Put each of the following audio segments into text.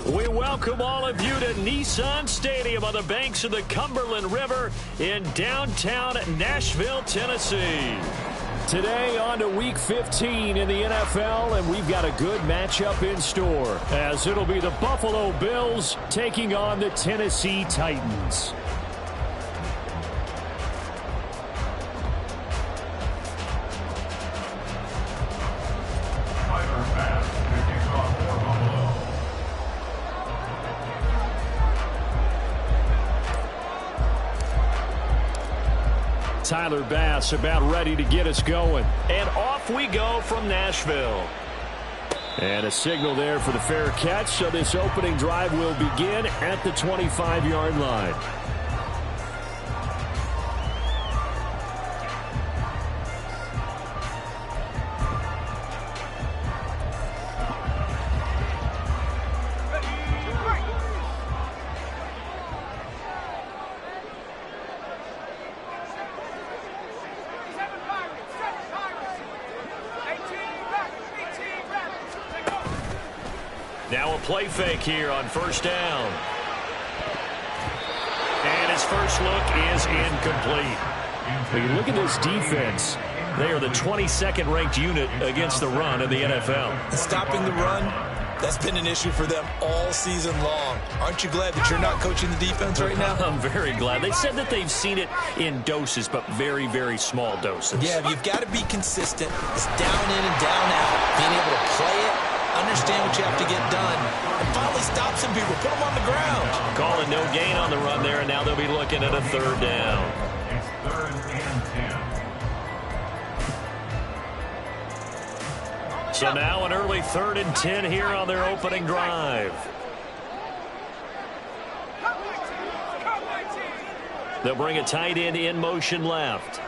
We welcome all of you to Nissan Stadium on the banks of the Cumberland River in downtown Nashville, Tennessee. Today on to Week 15 in the NFL, and we've got a good matchup in store, as it'll be the Buffalo Bills taking on the Tennessee Titans. Tyler Bass about ready to get us going. And off we go from Nashville. And a signal there for the fair catch, so this opening drive will begin at the 25-yard line. Now a play fake here on first down. And his first look is incomplete. When you look at this defense, they are the 22nd ranked unit against the run in the NFL. Stopping the run, that's been an issue for them all season long. Aren't you glad that you're not coaching the defense right now? I'm very glad. They said that they've seen it in doses, but very, very small doses. Yeah, you've got to be consistent. It's down in and down out. Being able to play it, understand what you have to get done, and finally stop some people, put them on the ground. Calling no gain on the run there, and now they'll be looking at a third down. It's 3rd and 10. So now an early 3rd and 10 here on their opening drive. They'll bring a tight end in motion left.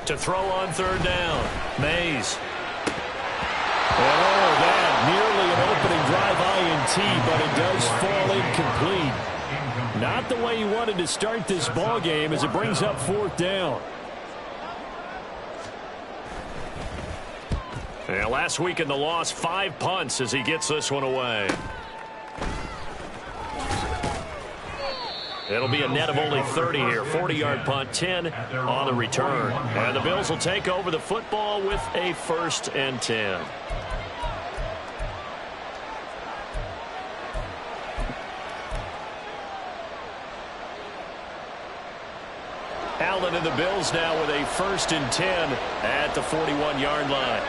To throw on 3rd down, Mays. Oh, that nearly an opening drive INT, but it does fall incomplete. Not the way you wanted to start this ball game as it brings up 4th down. Yeah, last week in the loss, 5 punts as he gets this one away. It'll be a net of only 30 here. 40-yard punt, 10 on the return. And the Bills will take over the football with a 1st and 10. Allen and the Bills now with a 1st and 10 at the 41-yard line.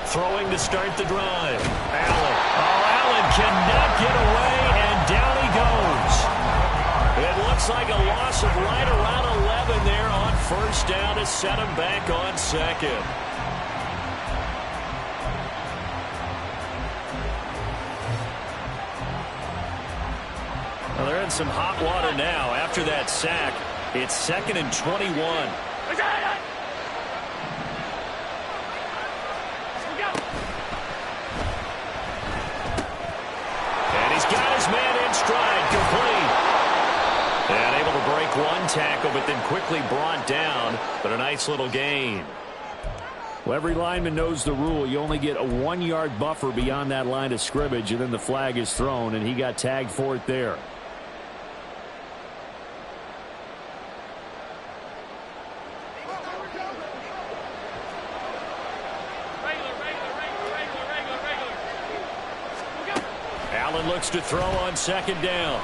Throwing to start the drive. Allen. Oh, Allen cannot get away, and down he goes. It looks like a loss of right around 11 there on 1st down to set him back on 2nd. Well, they're in some hot water now. After that sack, it's 2nd and 21. And he's got his man in stride, complete. And able to break one tackle, but then quickly brought down. But a nice little gain. Well, every lineman knows the rule. You only get a 1-yard buffer beyond that line of scrimmage, and then the flag is thrown, and he got tagged for it there. Allen looks to throw on 2nd down.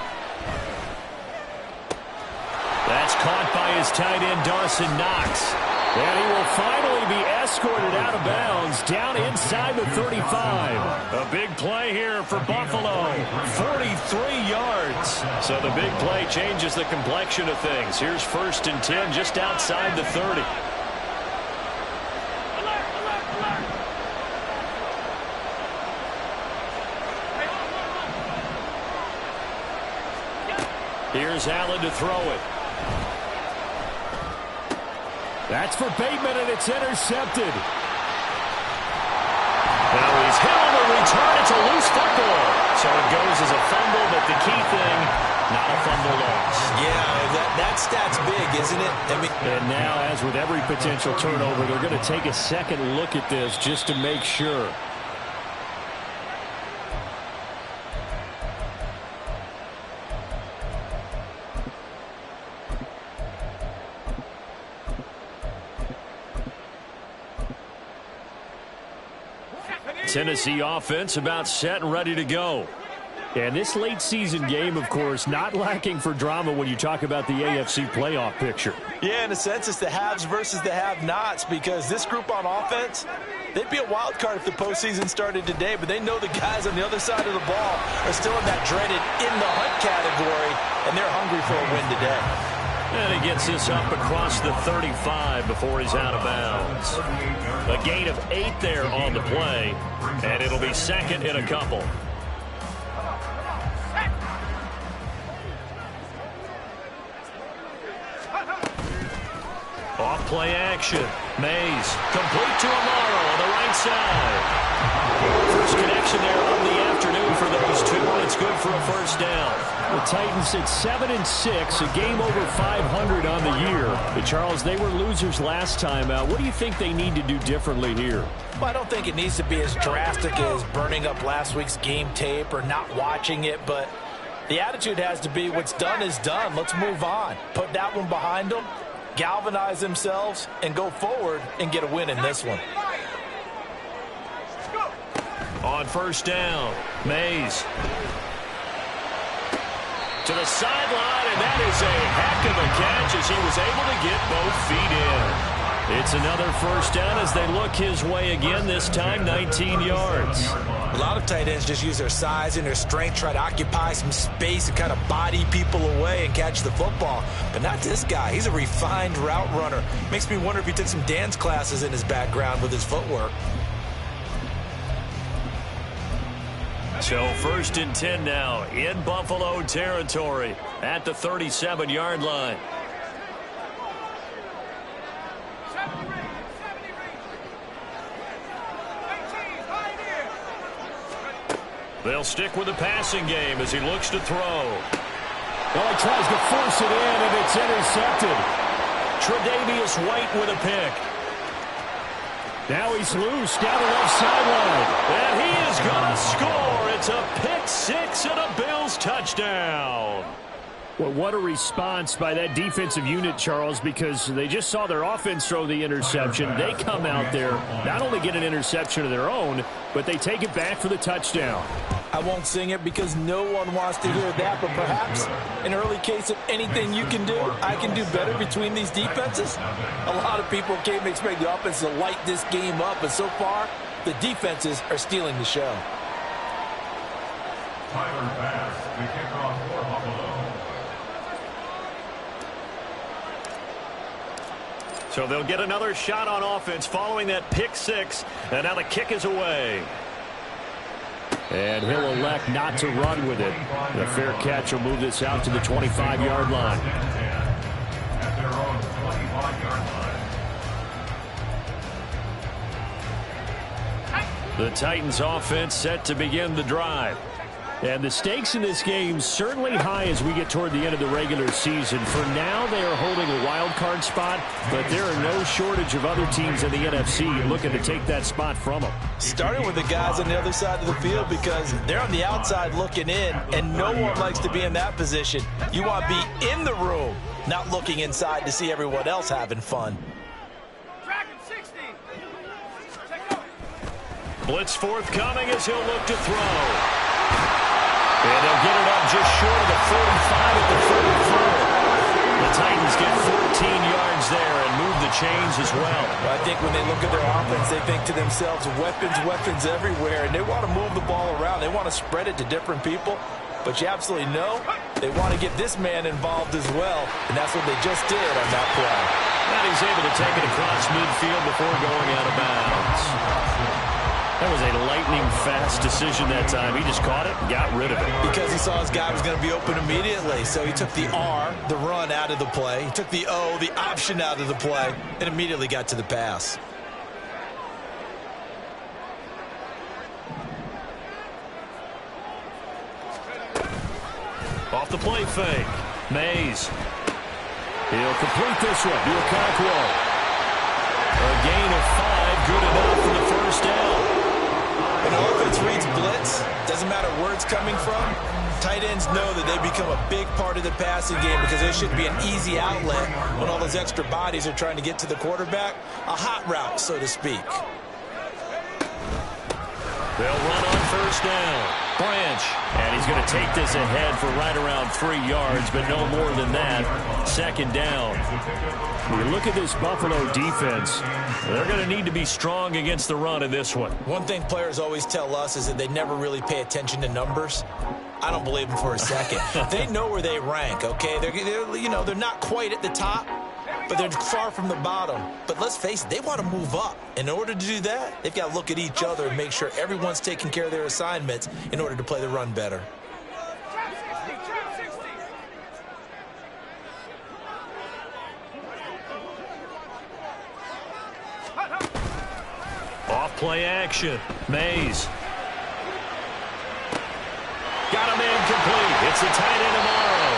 That's caught by his tight end, Dawson Knox. And he will finally be escorted out of bounds down inside the 35. A big play here for Buffalo. 43 yards. So the big play changes the complexion of things. Here's 1st and 10 just outside the 30. Here's Allen to throw it. That's for Bateman, and it's intercepted. Now he's hit on the return. It's a loose football. So it goes as a fumble, but the key thing, not a fumble loss. Yeah, that That stat's big, isn't it? And now, as with every potential turnover, they're going to take a second look at this just to make sure. Tennessee offense about set and ready to go. And this late season game, of course, not lacking for drama when you talk about the AFC playoff picture. Yeah, in a sense, it's the haves versus the have-nots, because this group on offense, they'd be a wild card if the postseason started today, but they know the guys on the other side of the ball are still in that dreaded in-the-hunt category, and they're hungry for a win today. And he gets this up across the 35 before he's out of bounds. A gain of 8 there on the play, and it'll be second in a couple. Off play action. Mays complete to Amaro on the right side. First connection there of the afternoon for those two, and it's good for a first down. The Titans at 7-6, a game over 500 on the year. But Charles, they were losers last time out. What do you think they need to do differently here? Well, I don't think it needs to be as drastic as burning up last week's game tape or not watching it, but the attitude has to be what's done is done. Let's move on. Put that one behind them, galvanize themselves, and go forward and get a win in this one. On first down, Mays to the sideline, and that is a heck of a catch as he was able to get both feet in. It's another first down as they look his way again, this time 19 yards. A lot of tight ends just use their size and their strength, try to occupy some space and kind of body people away and catch the football. But not this guy. He's a refined route runner. Makes me wonder if he took some dance classes in his background with his footwork. So first and 10 now in Buffalo territory at the 37-yard line. They'll stick with the passing game as he looks to throw. Well, he tries to force it in, and it's intercepted. Tre'Davious White with a pick. Now he's loose down the left sideline. And he is going to score. It's a pick six and a Bills touchdown. Well, what a response by that defensive unit, Charles, because they just saw their offense throw the interception. They come out there, not only get an interception of their own, but they take it back for the touchdown. I won't sing it because no one wants to hear that, but perhaps an early case of anything you can do, I can do better between these defenses. A lot of people came to expect the offense to light this game up, but so far, the defenses are stealing the show. Tyler Bass, the kickoff for Buffalo. So they'll get another shot on offense following that pick six, and now the kick is away. And he'll elect not to run with it. The fair catch will move this out to the 25-yard line. At their own 25-yard line. The Titans offense set to begin the drive. And the stakes in this game certainly high as we get toward the end of the regular season. For now, they are holding a wild card spot, but there are no shortage of other teams in the NFC looking to take that spot from them. Starting with the guys on the other side of the field because they're on the outside looking in, and no one likes to be in that position. You want to be in the room, not looking inside to see everyone else having fun. Blitz forthcoming as he'll look to throw. And they'll get it up just short of the 45 at the 44. The Titans get 14 yards there and move the chains as well. I think when they look at their offense, they think to themselves, weapons everywhere, and they want to move the ball around. They want to spread it to different people. But you absolutely know they want to get this man involved as well, and that's what they just did on that play. And he's able to take it across midfield before going out of bounds. That was a lightning-fast decision that time. He just caught it and got rid of it. Because he saw his guy was going to be open immediately. So he took the R, the run, out of the play. He took the O, the option, out of the play, and immediately got to the pass. Off the play fake. Mays He'll complete this one. Okonkwo. A gain of 5, good enough for the first down. When the offense reads blitz, doesn't matter where it's coming from, tight ends know that they become a big part of the passing game because there should be an easy outlet when all those extra bodies are trying to get to the quarterback. A hot route, so to speak. They'll run on first down. Branch. And he's going to take this ahead for right around 3 yards, but no more than that. Second down. When you look at this Buffalo defense, they're going to need to be strong against the run in this one. One thing players always tell us is that they never really pay attention to numbers. I don't believe them for a second. They know where they rank, okay? They're not quite at the top, but they're far from the bottom. But let's face it, they want to move up. In order to do that, they've got to look at each other and make sure everyone's taking care of their assignments in order to play the run better. Off play action. Mays. Got a man complete. It's a tight end tomorrow.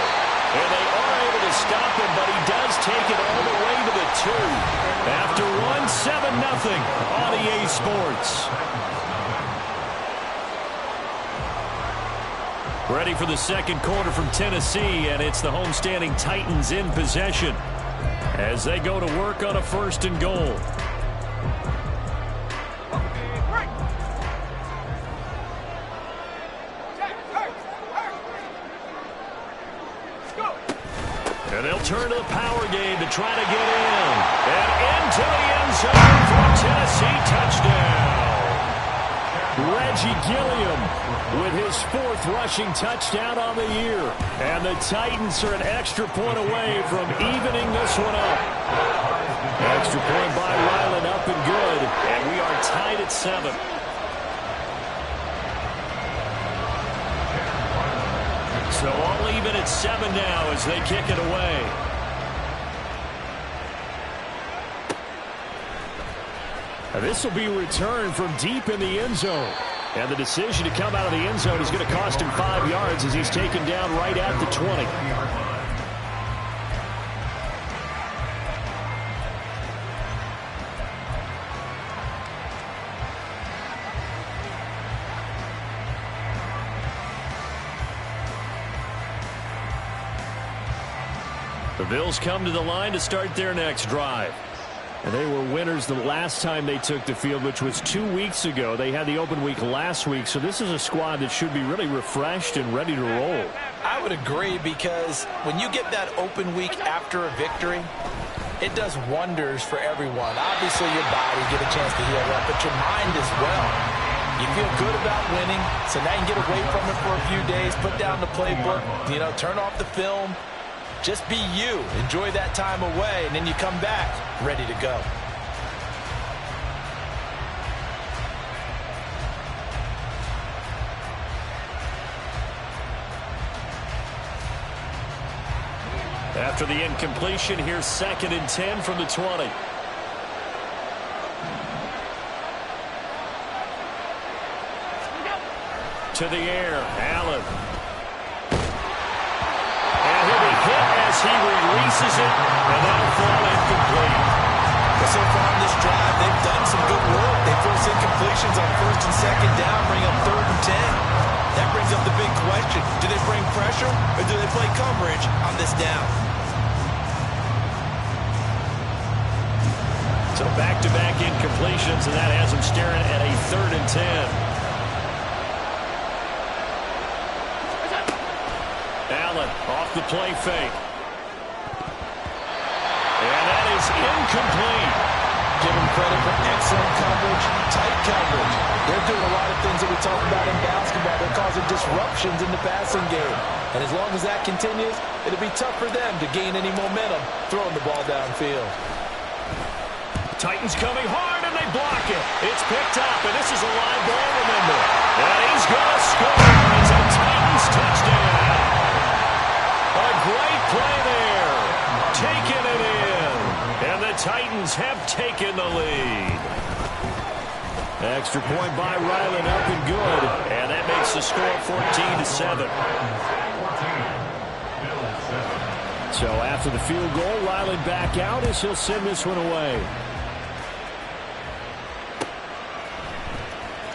And they are able to stop him, but he does take it all the way to the 2. After 7-0 on EA Sports. Ready for the second quarter from Tennessee, and it's the homestanding Titans in possession as they go to work on a 1st and goal. And they'll turn to the power game to try to get in. And into the end zone for a Tennessee touchdown. Reggie Gilliam with his 4th rushing touchdown on the year. And the Titans are an extra point away from evening this one up. Extra point by Ryland up and good. And we are tied at 7. So all even at 7 now as they kick it away. Now this will be returned from deep in the end zone. And the decision to come out of the end zone is going to cost him 5 yards as he's taken down right at the 20. The Bills come to the line to start their next drive. And they were winners the last time they took the field, which was 2 weeks ago. They had the open week last week, so this is a squad that should be really refreshed and ready to roll. I would agree, because when you get that open week after a victory, it does wonders for everyone. Obviously, your body get a chance to heal up, but your mind as well. You feel good about winning, so now you can get away from it for a few days, put down the playbook, turn off the film. Just be you. Enjoy that time away, and then you come back ready to go. After the incompletion, here's 2nd and 10 from the 20. To the air, Allen. As he releases it, and that'll fall incomplete. But so far in this drive, they've done some good work. They force incompletions on 1st and 2nd down, bring up 3rd and 10. That brings up the big question. Do they bring pressure, or do they play coverage on this down? So back-to-back incompletions, and that has them staring at a 3rd and 10. Allen off the play fake. And that is incomplete. Give them credit for excellent coverage, tight coverage. They're doing a lot of things that we talk about in basketball. They're causing disruptions in the passing game. And as long as that continues, it'll be tough for them to gain any momentum throwing the ball downfield. Titans coming hard, and they block it. It's picked up, and this is a live ball, remember. And he's going to score. It's a Titans touchdown. A great play there. Taking it in. And the Titans have taken the lead. Extra point by Ryland, up and good. And that makes the score 14-7. So after the field goal, Ryland back out as he'll send this one away.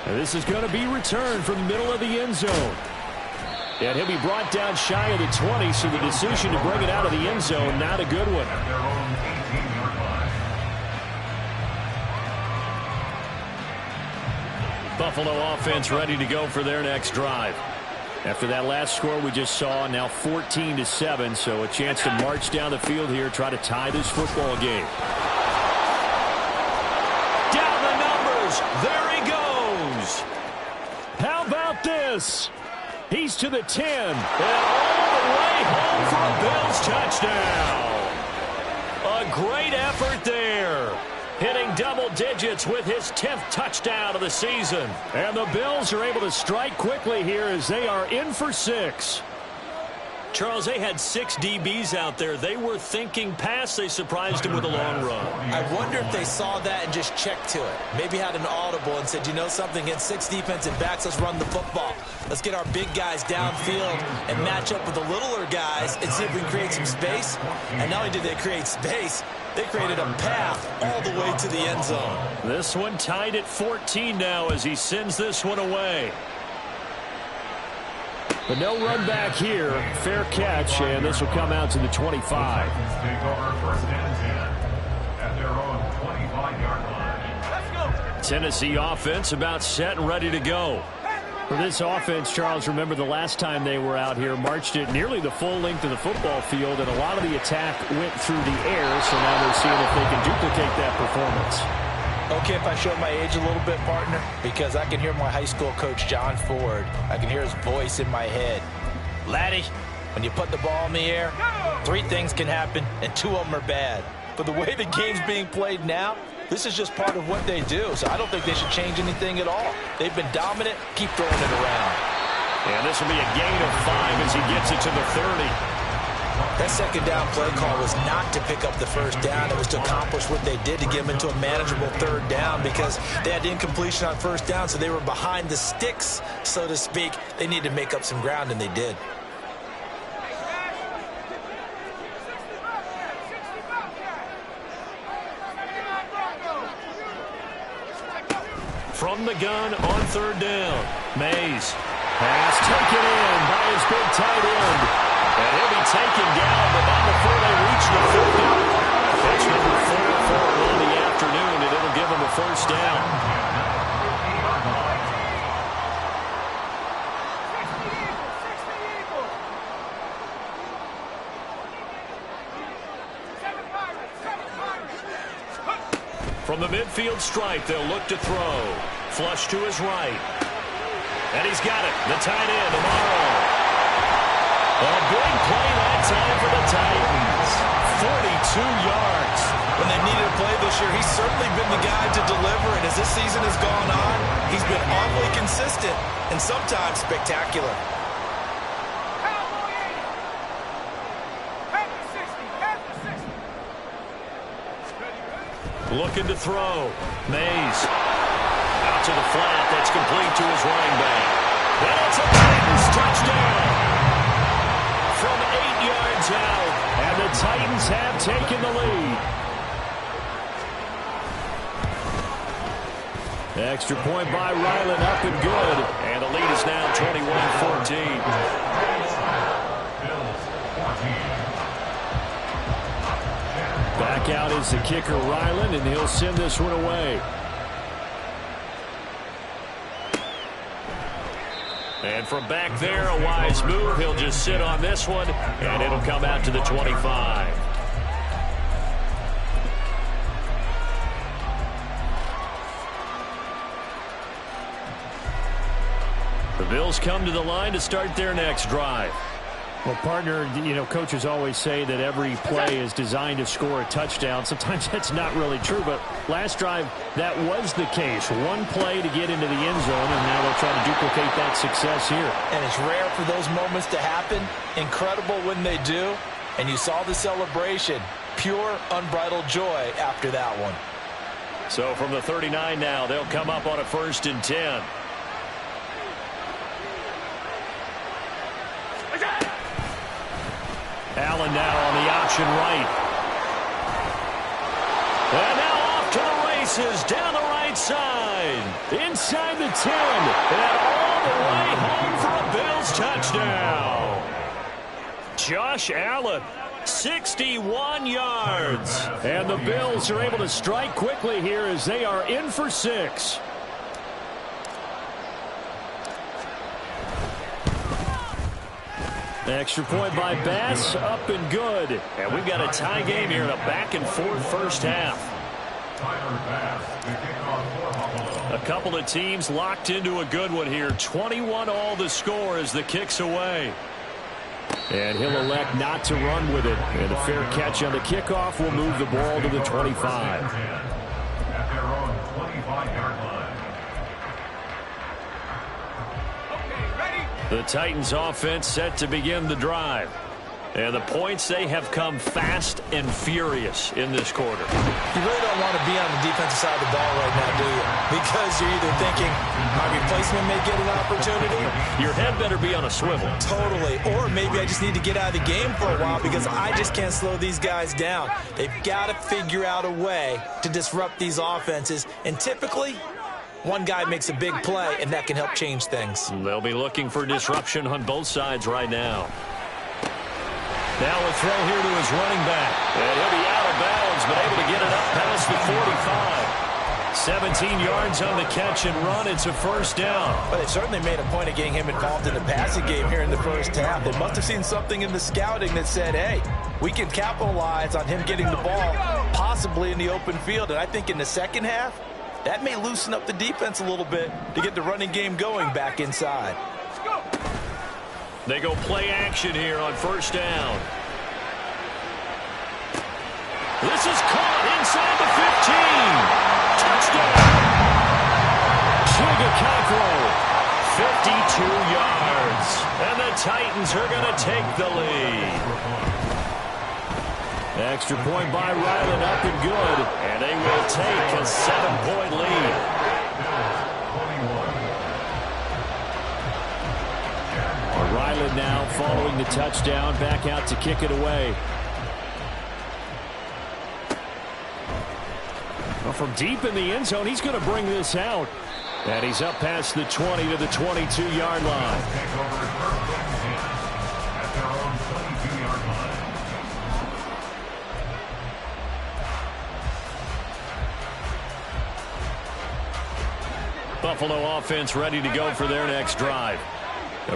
And this is going to be returned from the middle of the end zone. And he'll be brought down shy of the 20, so the decision to bring it out of the end zone, not a good one. At their own 18-yard line. Buffalo offense ready to go for their next drive. After that last score we just saw, now 14-7, so a chance to march down the field here, try to tie this football game. Down the numbers. There he goes. How about this? He's to the 10, and all the way home for a Bills touchdown. A great effort there. Hitting double digits with his 10th touchdown of the season. And the Bills are able to strike quickly here as they are in for 6. Charles, they had 6 DBs out there. They were thinking pass. They surprised him with a long run. I wonder if they saw that and just checked to it. Maybe had an audible and said, you know something, against 6 defensive backs, let's run the football. Let's get our big guys downfield and match up with the littler guys and see if we can create some space. And not only did they create space, they created a path all the way to the end zone. This one tied at 14 now as he sends this one away. But no run back here. Fair catch, and this will come out to the 25. Texans take over first and 10 at their own 25-yard line. Let's go. Tennessee offense about set and ready to go. For this offense, Charles, remember the last time they were out here, marched it nearly the full length of the football field, and a lot of the attack went through the air, so now they're seeing if they can duplicate that performance. Okay, if I show my age a little bit, partner, because I can hear my high school coach, John Ford. I can hear his voice in my head. Laddie, when you put the ball in the air, 3 things can happen, and 2 of them are bad. But the way the game's being played now, this is just part of what they do, so I don't think they should change anything at all. They've been dominant. Keep throwing it around. And this will be a gain of 5 as he gets it to the 30. That second down play call was not to pick up the first down. It was to accomplish what they did to get them into a manageable third down because they had incompletion on first down, so they were behind the sticks, so to speak. They needed to make up some ground, and they did. From the gun on third down, Mays. Pass taken in by his big tight end. And he'll be taken down, but not before they reach the 50. That's number 4 for him on the afternoon, and it'll give him a first down. From the midfield stripe, they'll look to throw. Flush to his right. And he's got it. The tight end, Amaro. A big play that time for the Titans. 42 yards. When they needed a play this year, he's certainly been the guy to deliver, and as this season has gone on, he's been awfully consistent and sometimes spectacular. Looking to throw. Mays. Out to the flat. That's complete to his running back. And it's a Titans touchdown. From 8 yards out. And the Titans have taken the lead. Extra point by Ryland, up and good. And the lead is now 21-14. Back out is the kicker, Ryland, and he'll send this one away. And from back there, a wise move. He'll just sit on this one, and it'll come out to the 25. The Bills come to the line to start their next drive. Well, partner, you know, coaches always say that every play is designed to score a touchdown. Sometimes that's not really true, but last drive, that was the case. One play to get into the end zone, and now they'll try to duplicate that success here. And it's rare for those moments to happen. Incredible when they do. And you saw the celebration. Pure, unbridled joy after that one. So from the 39 now, they'll come up on a 1st and 10. Allen now on the option right. And now off to the races, down the right side. Inside the 10. And all the way home for a Bills touchdown. Josh Allen, 61 yards. And the Bills are able to strike quickly here as they are in for 6. Extra point by Bass, up and good. And we've got a tie game here in a back-and-forth first half. A couple of teams locked into a good one here. 21-all the score as the kick's away. And he'll elect not to run with it. And a fair catch on the kickoff will move the ball to the 25. At their own 25-yard line. The Titans offense set to begin the drive. And the points, they have come fast and furious in this quarter. You really don't want to be on the defensive side of the ball right now, do you? Because you're either thinking my replacement may get an opportunity. Your head better be on a swivel. Totally. Or maybe I just need to get out of the game for a while because I just can't slow these guys down. They've got to figure out a way to disrupt these offenses. And typically, one guy makes a big play, and that can help change things. They'll be looking for disruption on both sides right now. Now a throw here to his running back. And he'll be out of bounds, but able to get it up past the 45. 17 yards on the catch and run. It's a first down. But they certainly made a point of getting him involved in the passing game here in the first half. They must have seen something in the scouting that said, hey, we can capitalize on him getting the ball possibly in the open field. And I think in the second half, that may loosen up the defense a little bit to get the running game going back inside. They go play action here on first down. This is caught inside the 15. Touchdown. Chigakakro, 52 yards. And the Titans are going to take the lead. Extra point by Ryland, up and good. And they will take a 7-point lead. Ryland now following the touchdown, back out to kick it away. Well, from deep in the end zone, he's going to bring this out. And he's up past the 20 to the 22-yard line. Buffalo offense ready to go for their next drive.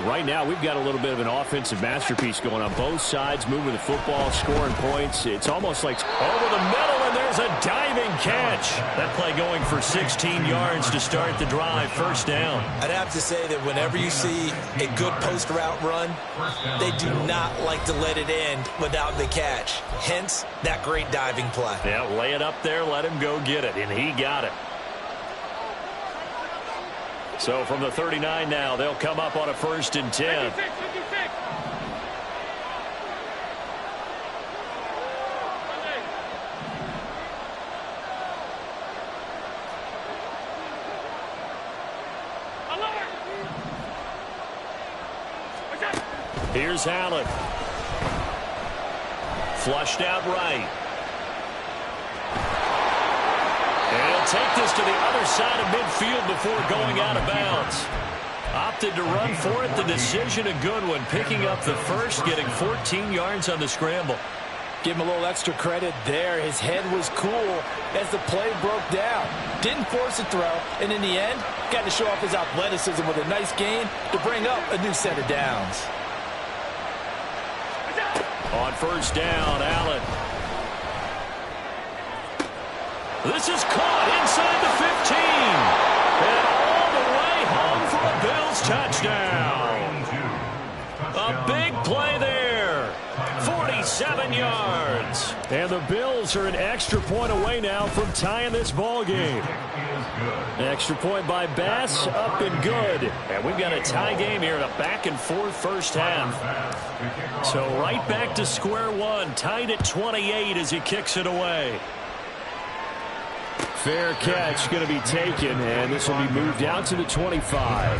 Right now, we've got a little bit of an offensive masterpiece going on both sides, moving the football, scoring points. It's almost like over the middle, and there's a diving catch. That play going for 16 yards to start the drive, first down. I'd have to say that whenever you see a good post route run, they do not like to let it end without the catch. Hence, that great diving play. Yeah, lay it up there, let him go get it, and he got it. So from the 39 now, they'll come up on a 1st and 10. Here's Allen. Flushed out right. And he'll take this to the other side of midfield before going out of bounds. Opted to run for it. The decision a good one. Picking up the first, getting 14 yards on the scramble. Give him a little extra credit there. His head was cool as the play broke down. Didn't force a throw, and in the end, got to show off his athleticism with a nice gain to bring up a new set of downs. On first down, Allen. This is caught inside the 15. And all the way home for a Bills touchdown. A big play there. 47 yards. And the Bills are an extra point away now from tying this ball game. Extra point by Bass, up and good. And we've got a tie game here in a back-and-forth first half. So right back to square one, tied at 28 as he kicks it away. Fair catch going to be taken, and this will be moved out to the 25.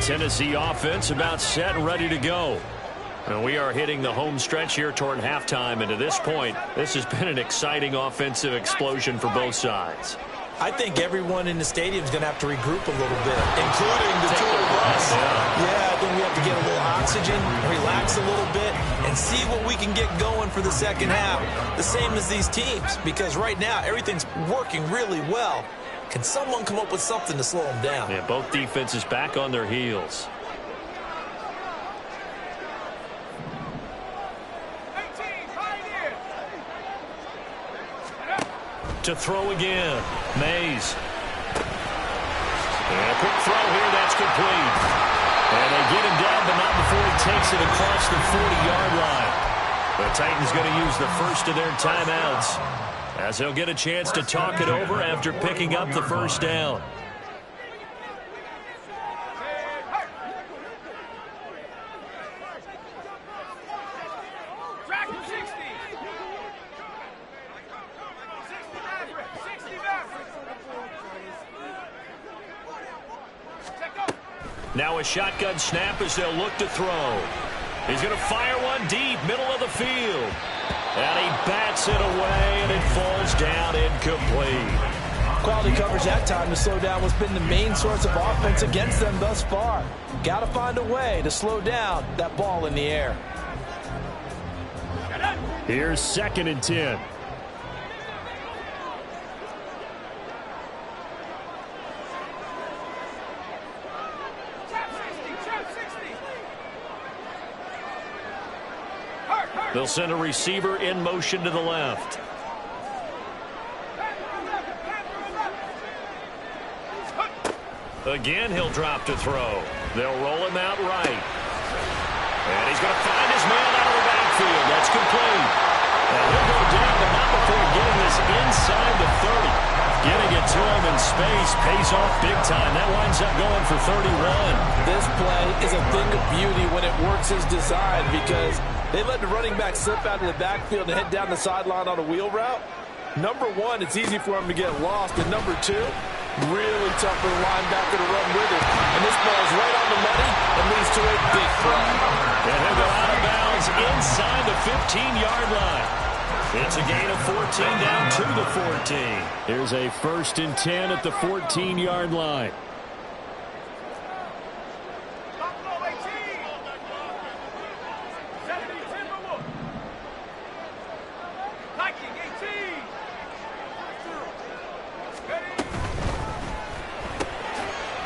Tennessee offense about set and ready to go. And we are hitting the home stretch here toward halftime. And to this point, this has been an exciting offensive explosion for both sides. I think everyone in the stadium is going to have to regroup a little bit, including the two of us. Yeah, I think we have to get a little oxygen, relax a little bit, and see what we can get going for the second half. The same as these teams, because right now everything's working really well. Can someone come up with something to slow them down? Yeah, both defenses back on their heels. To throw again. Mays. And a quick throw here. That's complete. And they get him down, but not before he takes it across the 40-yard line. The Titans going to use the first of their timeouts, as they'll get a chance to talk it over after picking up the first down. Now a shotgun snap as they'll look to throw. He's going to fire one deep, middle of the field. And he bats it away, and it falls down incomplete. Quality coverage that time to slow down what's been the main source of offense against them thus far. Got to find a way to slow down that ball in the air. Here's 2nd and 10. They'll send a receiver in motion to the left. Again, he'll drop to throw. They'll roll him out right. And he's going to find his man out of the backfield. That's complete. And he'll go down, but not before getting this inside the 30. Getting it to him in space pays off big time. That winds up going for 31. This play is a thing of beauty when it works as designed, because they let the running back slip out of the backfield and head down the sideline on a wheel route. Number one, it's easy for him to get lost. And number two, really tough for the linebacker to run with it. And this ball is right on the money and leads to a big play. And he'll go out of bounds inside the 15-yard line. It's a gain of 14 down to the 14. Here's a 1st and 10 at the 14-yard line.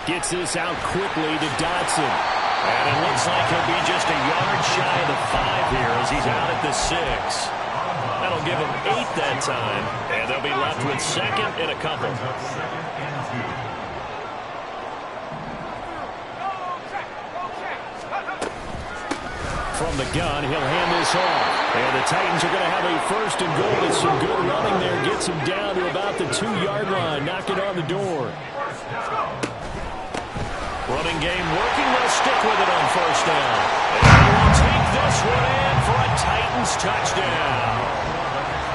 Gets this out quickly to Dotson. And it looks like he'll be just a yard shy of the 5 here as he's out at the 6. That'll give him 8 that time. And they'll be left with 2nd and a couple. From the gun, he'll hand this off. And the Titans are going to have a 1st and goal with some good running there. Gets him down to about the 2-yard line. Knock it on the door. Running game working. They'll stick with it on 1st down. And we'll take this one in for a Titans touchdown.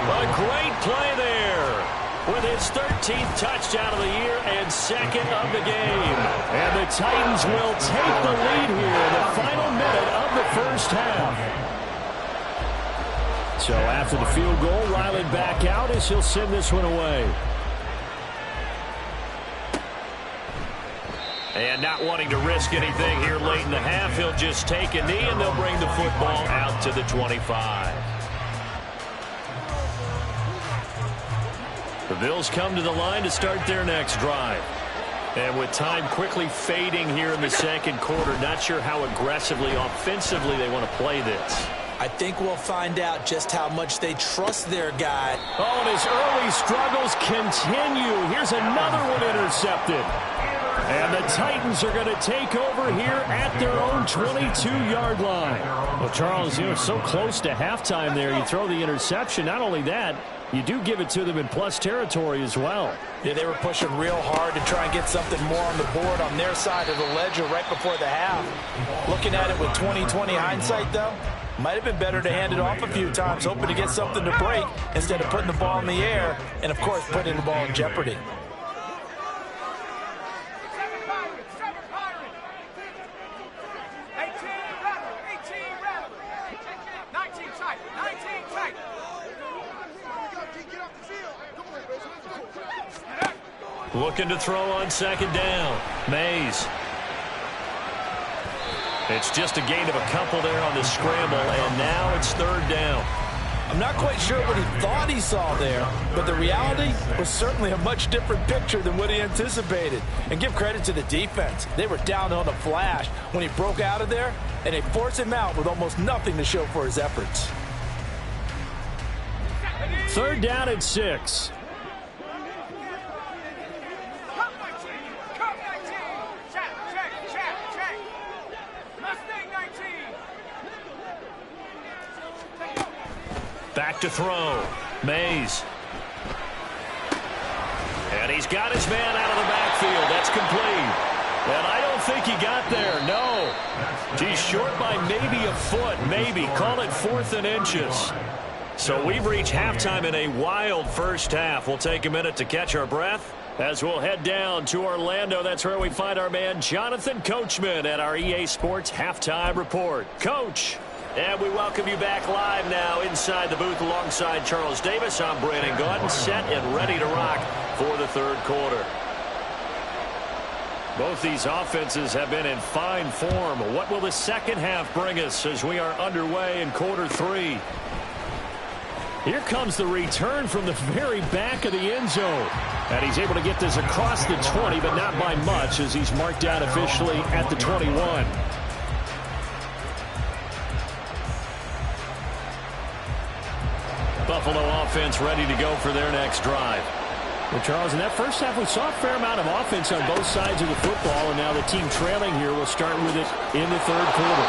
A great play there with his 13th touchdown of the year and 2nd of the game. And the Titans will take the lead here in the final minute of the 1st half. So after the field goal, Riley back out as he'll send this one away. And not wanting to risk anything here late in the half, he'll just take a knee and they'll bring the football out to the 25. The Bills come to the line to start their next drive. And with time quickly fading here in the 2nd quarter, not sure how aggressively, offensively they want to play this. I think we'll find out just how much they trust their guy. Oh, and his early struggles continue. Here's another one intercepted. And the Titans are going to take over here at their own 22-yard line. Well, Charles, you know, so close to halftime there. You throw the interception. Not only that, you do give it to them in plus territory as well. Yeah, they were pushing real hard to try and get something more on the board on their side of the ledger right before the half. Looking at it with 20/20 hindsight, though, might have been better to hand it off a few times, hoping to get something to break instead of putting the ball in the air and, of course, putting the ball in jeopardy. Looking to throw on second down. Mays. It's just a gain of a couple there on the scramble, and now it's third down. I'm not quite sure what he thought he saw there, but the reality was certainly a much different picture than what he anticipated. And give credit to the defense. They were down on a flash when he broke out of there, and they forced him out with almost nothing to show for his efforts. Third down and 6. Back to throw. Mays. And he's got his man out of the backfield. That's complete. And I don't think he got there. No. He's short by maybe a foot. Maybe. Call it 4th and inches. So we've reached halftime in a wild first half. We'll take a minute to catch our breath as we'll head down to Orlando. That's where we find our man Jonathan Coachman at our EA Sports Halftime Report. Coach. And we welcome you back live now inside the booth alongside Charles Davis. I'm Brandon Gaudin, set and ready to rock for the third quarter. Both these offenses have been in fine form. What will the second half bring us as we are underway in quarter 3? Here comes the return from the very back of the end zone. And he's able to get this across the 20, but not by much as he's marked down officially at the 21. Buffalo offense ready to go for their next drive. Well, Charles, in that first half, we saw a fair amount of offense on both sides of the football, and now the team trailing here will start with it in the third quarter.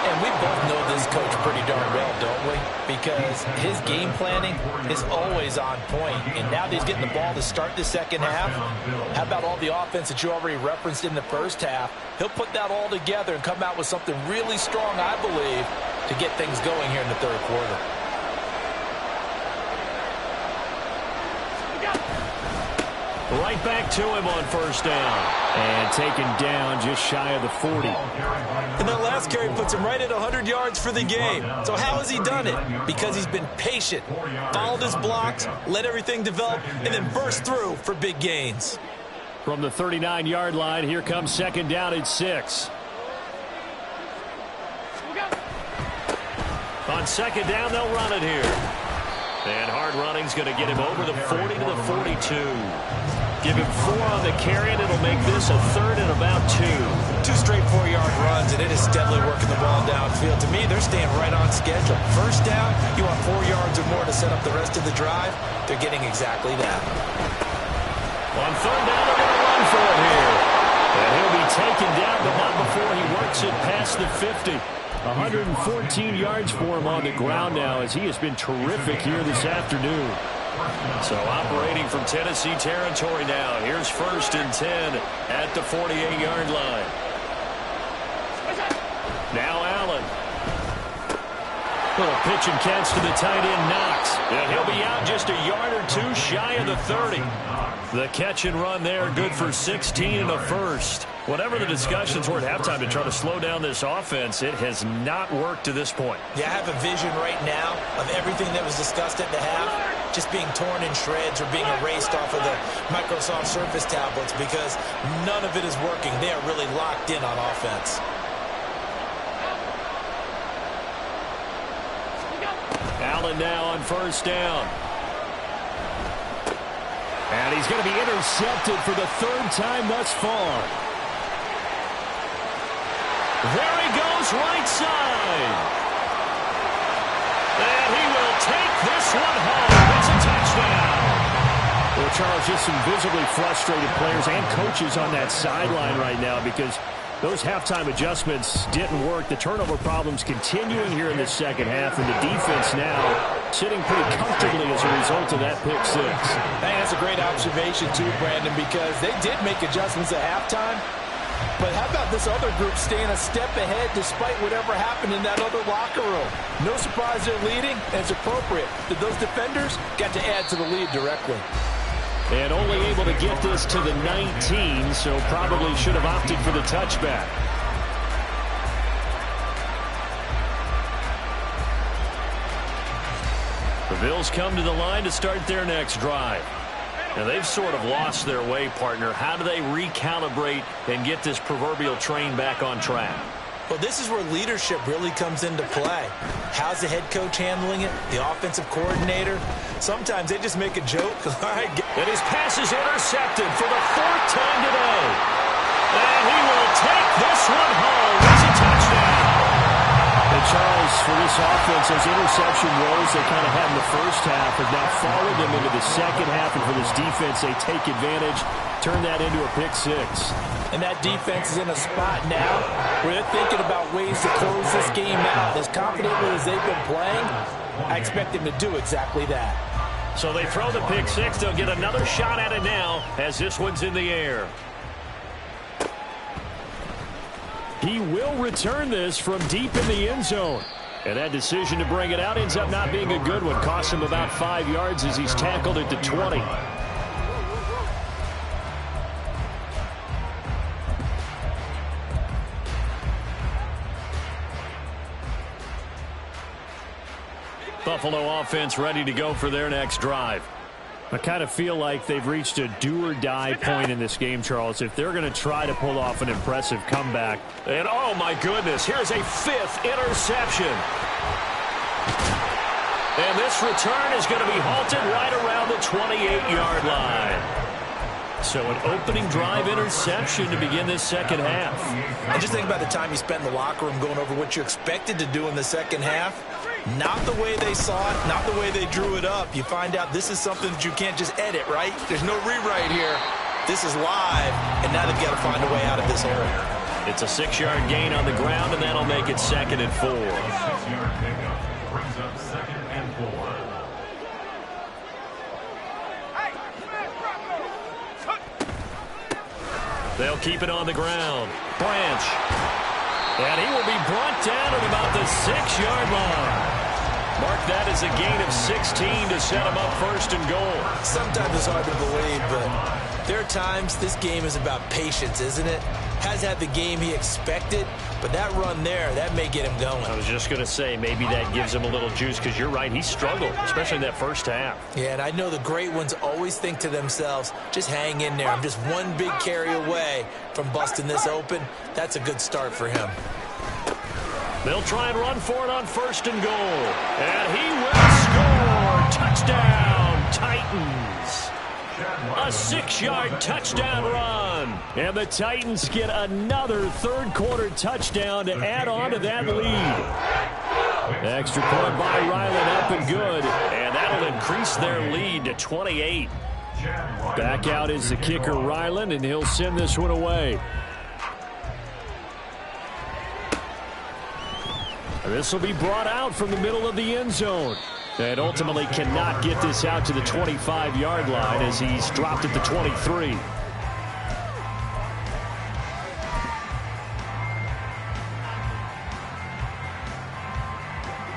And we both know this coach pretty darn well, don't we? Because his game planning is always on point. And now that he's getting the ball to start the second half, how about all the offense that you already referenced in the first half? He'll put that all together and come out with something really strong, I believe, to get things going here in the third quarter. Right back to him on first down. And taken down just shy of the 40. And that last carry puts him right at 100 yards for the game. So how has he done it? Because he's been patient, followed his blocks, let everything develop, and then burst through for big gains. From the 39-yard line, here comes second down and 6. On second down, they'll run it here. And hard running's going to get him over the 40 to the 42. Give him 4 on the carry, and it'll make this a third and about 2. 2 straight 4-yard runs, and it is steadily working the ball downfield. To me, they're staying right on schedule. First down, you want 4 yards or more to set up the rest of the drive. They're getting exactly that. On third down, they're going to run for it here. And he'll be taken down, but not before he works it past the 50. 114 yards for him on the ground now as he has been terrific here this afternoon. So operating from Tennessee territory now. Here's first and 10 at the 48-yard line. Now Allen. Little pitch and catch to the tight end, Knox. And he'll be out just a yard or 2 shy of the 30. The catch and run there, good for 16 and a first. Whatever the discussions were at halftime to try to slow down this offense, it has not worked to this point. Yeah, I have a vision right now of everything that was discussed at the half just being torn in shreds or being erased off of the Microsoft Surface tablets because none of it is working. They are really locked in on offense. Allen now on first down. And he's going to be intercepted for the 3rd time thus far. There he goes, right side. And he will take this one home. It's a touchdown. Well, Charles, just some visibly frustrated players and coaches on that sideline right now because those halftime adjustments didn't work. The turnover problems continuing here in the second half, and the defense now sitting pretty comfortably as a result of that pick 6. Hey, that's a great observation too, Brandon, because they did make adjustments at halftime. But how about this other group staying a step ahead despite whatever happened in that other locker room? No surprise they're leading, and it's appropriate that those defenders got to add to the lead directly. And only able to get this to the 19, so probably should have opted for the touchback. The Bills come to the line to start their next drive. Now, they've sort of lost their way, partner. How do they recalibrate and get this proverbial train back on track? Well, this is where leadership really comes into play. How's the head coach handling it? The offensive coordinator? Sometimes they just make a joke. All right. And his pass is intercepted for the 4th time today. And he will take this one home. It's a touchdown. And Charles, for this offense, those interception woes they kind of had in the first half have now followed them into the second half. And for this defense, they take advantage, turn that into a pick 6. And that defense is in a spot now where they're thinking about ways to close this game out. As confidently as they've been playing, I expect them to do exactly that. So they throw the pick 6. They'll get another shot at it now as this one's in the air. He will return this from deep in the end zone. And that decision to bring it out ends up not being a good one. Cost him about 5 yards as he's tackled at the 20. Buffalo offense ready to go for their next drive. I kind of feel like they've reached a do-or-die point in this game, Charles, if they're going to try to pull off an impressive comeback. And, oh, my goodness, here's a 5th interception. And this return is going to be halted right around the 28-yard line. So an opening drive interception to begin this second half. And just think about the time you spent in the locker room going over what you expected to do in the second half. Not the way they saw it, not the way they drew it up. You find out this is something that you can't just edit, right? There's no rewrite here. This is live, and now they've got to find a way out of this hole. It's a 6-yard gain on the ground, and that'll make it 2nd and 4. 6-yard pickup brings up 2nd and 4. They'll keep it on the ground. Branch. And he will be brought down at about the 6-yard line. Mark that as a gain of 16 to set him up 1st and goal. Sometimes it's hard to believe, but there are times this game is about patience, isn't it? Has had the game he expected, but that run there, that may get him going. I was just going to say, maybe that gives him a little juice, because you're right, he struggled, especially in that first half. Yeah, and I know the great ones always think to themselves, just hang in there. I'm just one big carry away from busting this open. That's a good start for him. They'll try and run for it on 1st and goal. And he will score. Touchdown, Titans. A 6-yard touchdown run. And the Titans get another third-quarter touchdown to add on to that lead. Extra point by Ryland up and good. And that'll increase their lead to 28. Back out is the kicker, Ryland, and he'll send this one away. This will be brought out from the middle of the end zone. And ultimately cannot get this out to the 25-yard line as he's dropped at the 23.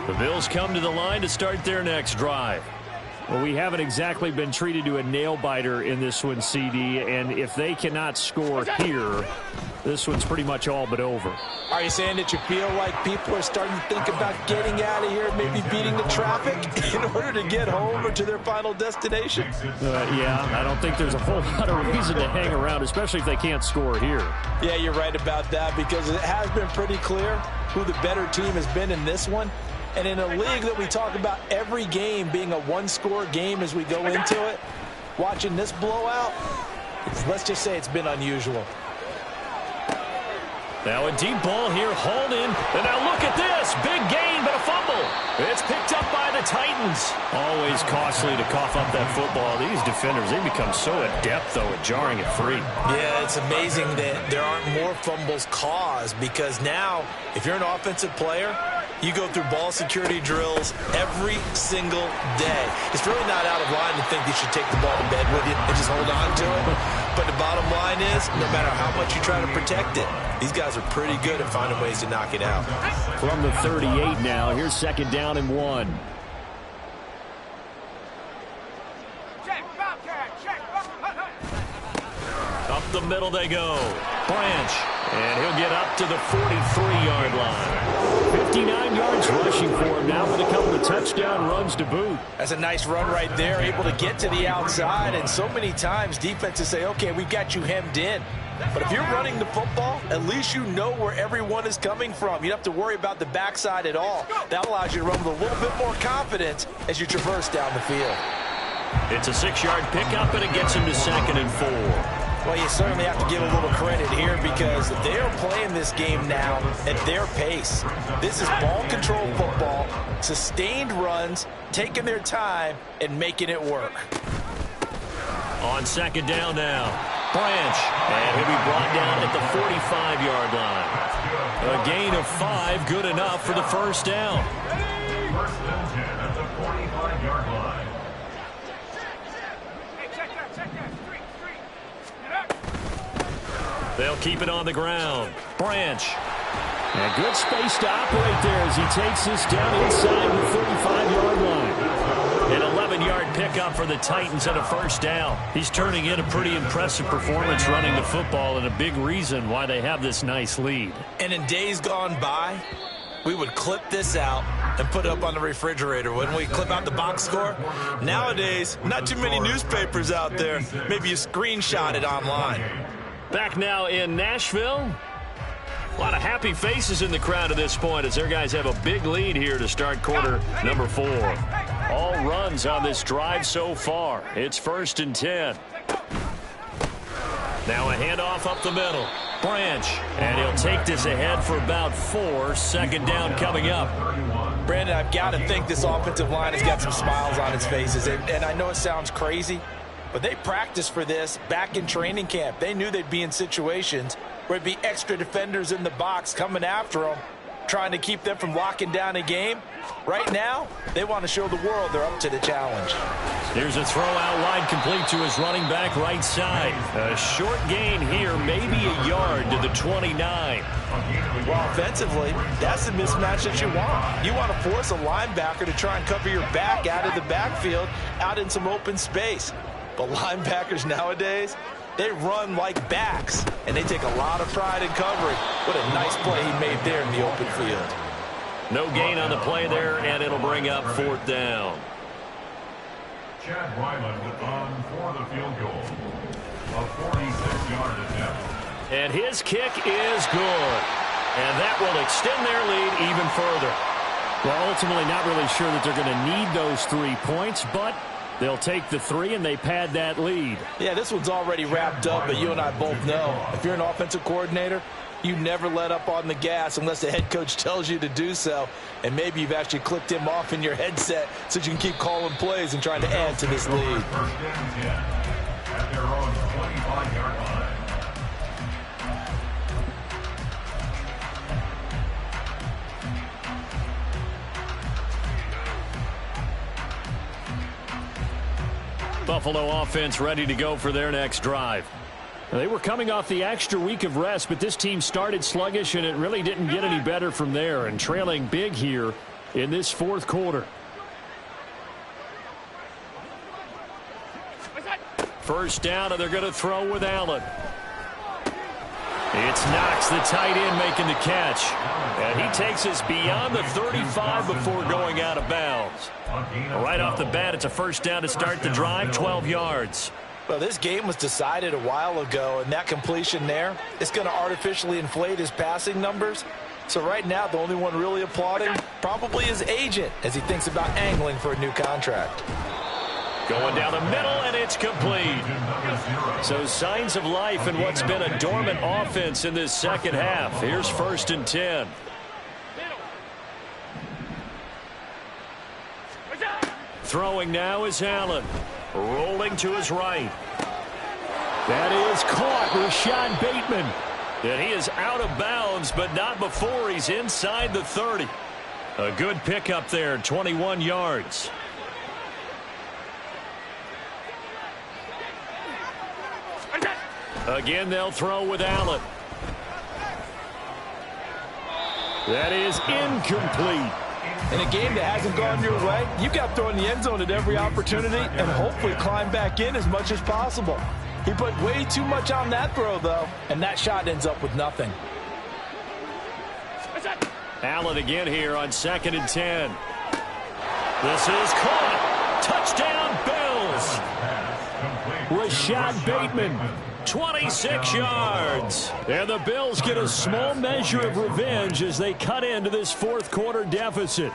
The Bills come to the line to start their next drive. Well, we haven't exactly been treated to a nail-biter in this one, CD, and if they cannot score here, this one's pretty much all but over. Are you saying that you feel like people are starting to think about getting out of here, maybe beating the traffic in order to get home or to their final destination? Yeah, I don't think there's a whole lot of reason to hang around, especially if they can't score here. Yeah, you're right about that, because it has been pretty clear who the better team has been in this one. And in a league that we talk about every game being a one-score game as we go into it, watching this blowout, let's just say it's been unusual. Now a deep ball here, hauled in, and now look at this, big gain, but a fumble. It's picked up by the Titans. Always costly to cough up that football. These defenders, they become so adept, though, at jarring it free. Yeah, it's amazing that there aren't more fumbles caused, because now, if you're an offensive player, you go through ball security drills every single day. It's really not out of line to think you should take the ball to bed with you and just hold on to it. But the bottom line is, no matter how much you try to protect it, these guys are pretty good at finding ways to knock it out. From the 38 now, here's 2nd down and 1. Up the middle they go. Branch. And he'll get up to the 43-yard line. 59 yards rushing for him now with a couple of touchdown runs to boot. That's a nice run right there, able to get to the outside. And so many times defenses say, okay, we got you hemmed in. But if you're running the football, at least you know where everyone is coming from. You don't have to worry about the backside at all. That allows you to run with a little bit more confidence as you traverse down the field. It's a 6-yard pickup, and it gets him to 2nd and 4. Well, you certainly have to give a little credit here because they're playing this game now at their pace. This is ball control football, sustained runs, taking their time, and making it work. On 2nd down now, Branch, and he'll be brought down at the 45-yard line. A gain of 5, good enough for the first down. First and 10 at the 45-yard line. They'll keep it on the ground. Branch. And good space to operate there as he takes this down inside the 35-yard line. An 11-yard pickup for the Titans and a first down. He's turning in a pretty impressive performance running the football, and a big reason why they have this nice lead. And in days gone by, we would clip this out and put it up on the refrigerator. When we clip out the box score, nowadays, not too many newspapers out there. Maybe you screenshot it online. Back now in Nashville. A lot of happy faces in the crowd at this point as their guys have a big lead here to start quarter number 4. All runs on this drive so far. It's 1st and 10. Now a handoff up the middle. Branch. And he'll take this ahead for about 4. 2nd down coming up. Brandon, I've got to think this offensive line has got some smiles on its faces. And I know it sounds crazy, but they practiced for this back in training camp. They knew they'd be in situations where it'd be extra defenders in the box coming after them, trying to keep them from locking down a game. Right now, they want to show the world they're up to the challenge. Here's a throw out wide complete to his running back right side. A short gain here, maybe a yard to the 29. Well, offensively, that's the mismatch that you want. You want to force a linebacker to try and cover your back out of the backfield, out in some open space. But linebackers nowadays, they run like backs, and they take a lot of pride in covering. What a nice play he made there in the open field. No gain on the play there, and it'll bring up 4th down. Chad Ryland on for the field goal. A 46-yard attempt. And his kick is good. And that will extend their lead even further. Well, ultimately not really sure that they're going to need those 3 points, but they'll take the 3 and they pad that lead. Yeah, this one's already wrapped up, but you and I both know if you're an offensive coordinator, you never let up on the gas unless the head coach tells you to do so. And maybe you've actually clicked him off in your headset so you can keep calling plays and trying to add to this lead. First and 10 at their own 25-yard line. Buffalo offense ready to go for their next drive. They were coming off the extra week of rest, but this team started sluggish, and it really didn't get any better from there, and trailing big here in this 4th quarter. First down, and they're going to throw with Allen. It's Knox, the tight end, making the catch. And he takes us beyond the 35 before going out of bounds. Right off the bat, it's a first down to start the drive, 12 yards. Well, this game was decided a while ago, and that completion there is going to artificially inflate his passing numbers. So right now, the only one really applauding probably his agent as he thinks about angling for a new contract. Going down the middle, and it's complete. So signs of life in what's been a dormant offense in this second half. Here's 1st and 10. Throwing now is Allen. Rolling to his right. That is caught, Rashad Bateman. And he is out of bounds, but not before he's inside the 30. A good pickup there, 21 yards. Again, they'll throw with Allen. That is incomplete. In a game that hasn't gone your way, you've got to throw in the end zone at every opportunity and hopefully climb back in as much as possible. He put way too much on that throw, though, and that shot ends up with nothing. Allen again here on 2nd and 10. This is caught. Touchdown, Bills. Rashad Bateman, 26 yards. And the Bills get a small measure of revenge as they cut into this fourth quarter deficit.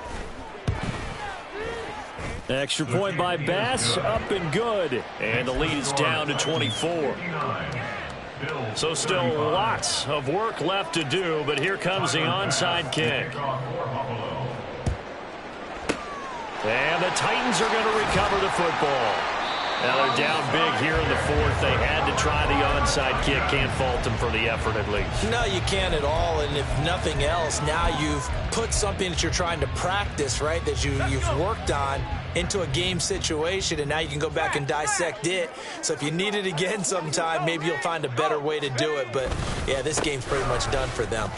Extra point by Bass, up and good. And the lead is down to 24. So still lots of work left to do, but here comes the onside kick. And the Titans are going to recover the football. Now they're down big here in the fourth. They had to try the onside kick. Can't fault them for the effort at least. No, you can't at all. And if nothing else, now you've put something that you're trying to practice, right, that you've worked on into a game situation, and now you can go back and dissect it. So if you need it again sometime, maybe you'll find a better way to do it. But, yeah, this game's pretty much done for them.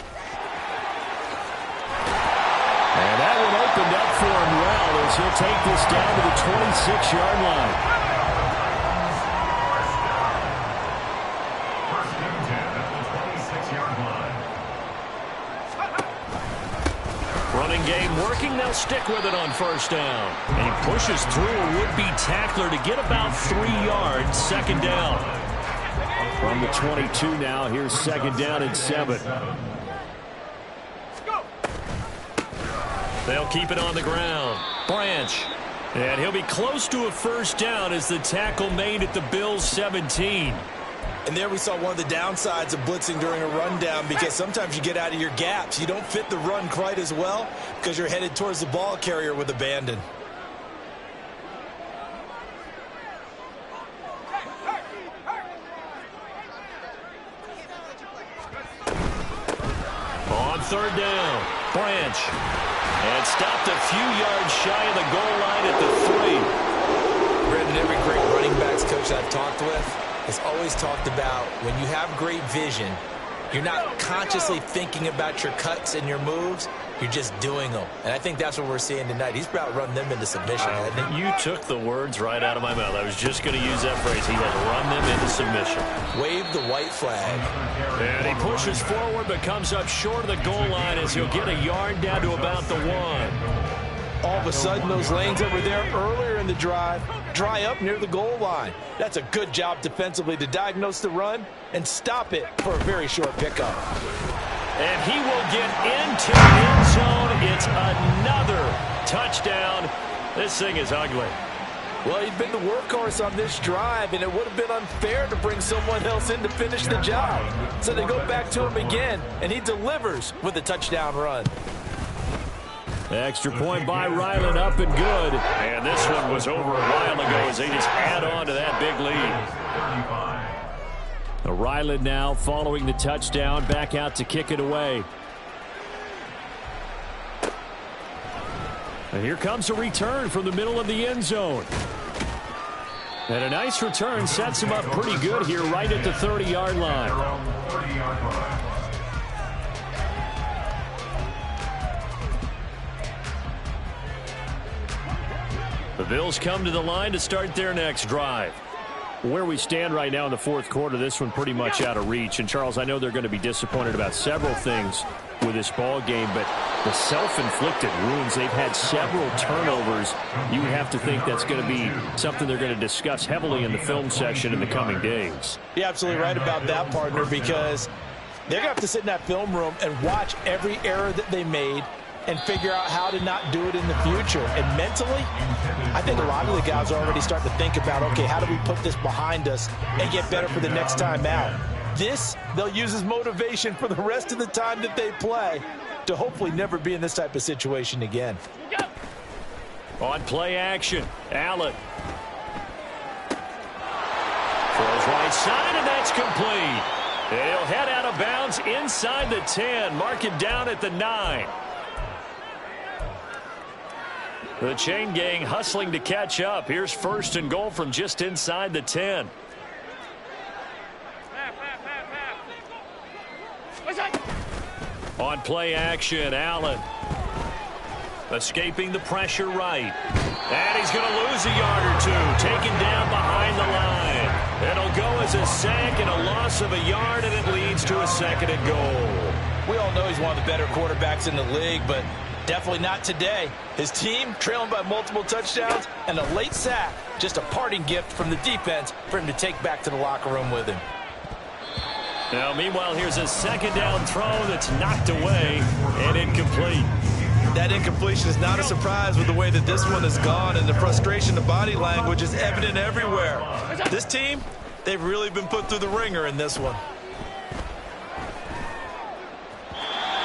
And that one opened up for him well as he'll take this down to the 26-yard line. First and 10 at the 26-yard line. Running game working. They'll stick with it on first down. And he pushes through a would-be tackler to get about 3 yards. Second down. From the 22 now, here's second down and 7. They'll keep it on the ground. Branch. And he'll be close to a first down as the tackle made at the Bills' 17. And there we saw one of the downsides of blitzing during a rundown, because sometimes you get out of your gaps. You don't fit the run quite as well because you're headed towards the ball carrier with abandon. On third down, Branch. And stopped a few yards shy of the goal line at the 3. Brandon, every great running backs coach I've talked with has always talked about when you have great vision, you're not consciously thinking about your cuts and your moves. You're just doing them. And I think that's what we're seeing tonight. He's about run them into submission, hasn't he? You took the words right out of my mouth. I was just going to use that phrase. He has run them into submission. Wave the white flag. And he pushes forward but comes up short of the goal line as he'll get a yard down to about the 1. All of a sudden, those lanes that were there earlier in the drive dry up near the goal line. That's a good job defensively to diagnose the run and stop it for a very short pickup. And he will get into the end zone. It's another touchdown. This thing is ugly. Well, he'd been the workhorse on this drive, and it would have been unfair to bring someone else in to finish the job. So they go back to him again, and he delivers with a touchdown run. Extra point by Ryland, up and good. And this one was over a while ago as they just add on to that big lead. Ryland now following the touchdown, back out to kick it away. And here comes a return from the middle of the end zone. And a nice return sets him up pretty good here right at the 30-yard line. The Bills come to the line to start their next drive. Where we stand right now in the fourth quarter, this one pretty much out of reach. And, Charles, I know they're going to be disappointed about several things with this ball game, but the self-inflicted wounds, they've had several turnovers. You have to think that's going to be something they're going to discuss heavily in the film session in the coming days. You're absolutely right about that, partner, because they're going to have to sit in that film room and watch every error that they made and figure out how to not do it in the future. And mentally, I think a lot of the guys are already starting to think about, okay, how do we put this behind us and get better for the next time out? This, they'll use as motivation for the rest of the time that they play to hopefully never be in this type of situation again. On play action, Allen. Throws right side, and that's complete. And he'll head out of bounds inside the 10. Mark it down at the 9. The chain gang hustling to catch up. Here's first and goal from just inside the 10. On play action, Allen. Escaping the pressure right. And he's going to lose a yard or two. Taken down behind the line. It'll go as a sack and a loss of a yard, and it leads to a second and goal. We all know he's one of the better quarterbacks in the league, but definitely not today. His team trailing by multiple touchdowns and a late sack. Just a parting gift from the defense for him to take back to the locker room with him. Now, meanwhile, here's a second down throw that's knocked away and incomplete. That incompletion is not a surprise with the way that this one has gone, and the frustration, the body language is evident everywhere. This team, they've really been put through the ringer in this one.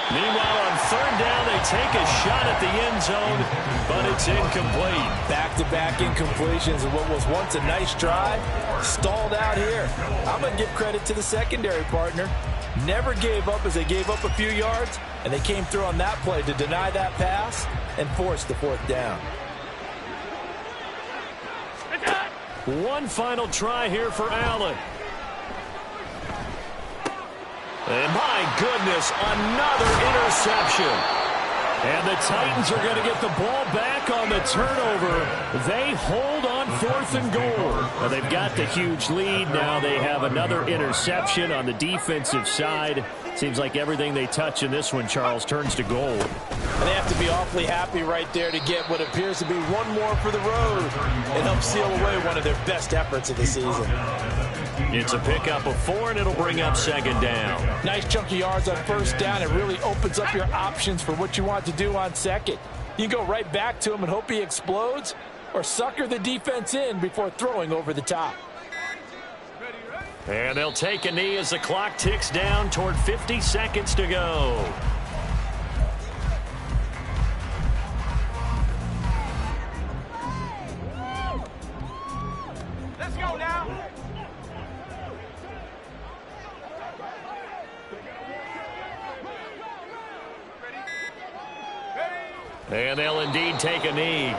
Meanwhile, on third down, they take a shot at the end zone, but it's incomplete. Back-to-back incompletions and what was once a nice drive stalled out here. I'm going to give credit to the secondary partner. Never gave up as they gave up a few yards, and they came through on that play to deny that pass and force the fourth down. One final try here for Allen. And my goodness, another interception. And the Titans are going to get the ball back on the turnover. They hold on 4th and goal. Well, they've got the huge lead. Now they have another interception on the defensive side. Seems like everything they touch in this one, Charles, turns to goal. And they have to be awfully happy right there to get what appears to be one more for the road and help seal away one of their best efforts of the season. It's a pickup of 4, and it'll bring up second down. Nice chunk of yards on first down. It really opens up your options for what you want to do on second. You can go right back to him and hope he explodes, or sucker the defense in before throwing over the top. And they'll take a knee as the clock ticks down toward 50 seconds to go. Let's go now. And they'll indeed take a knee.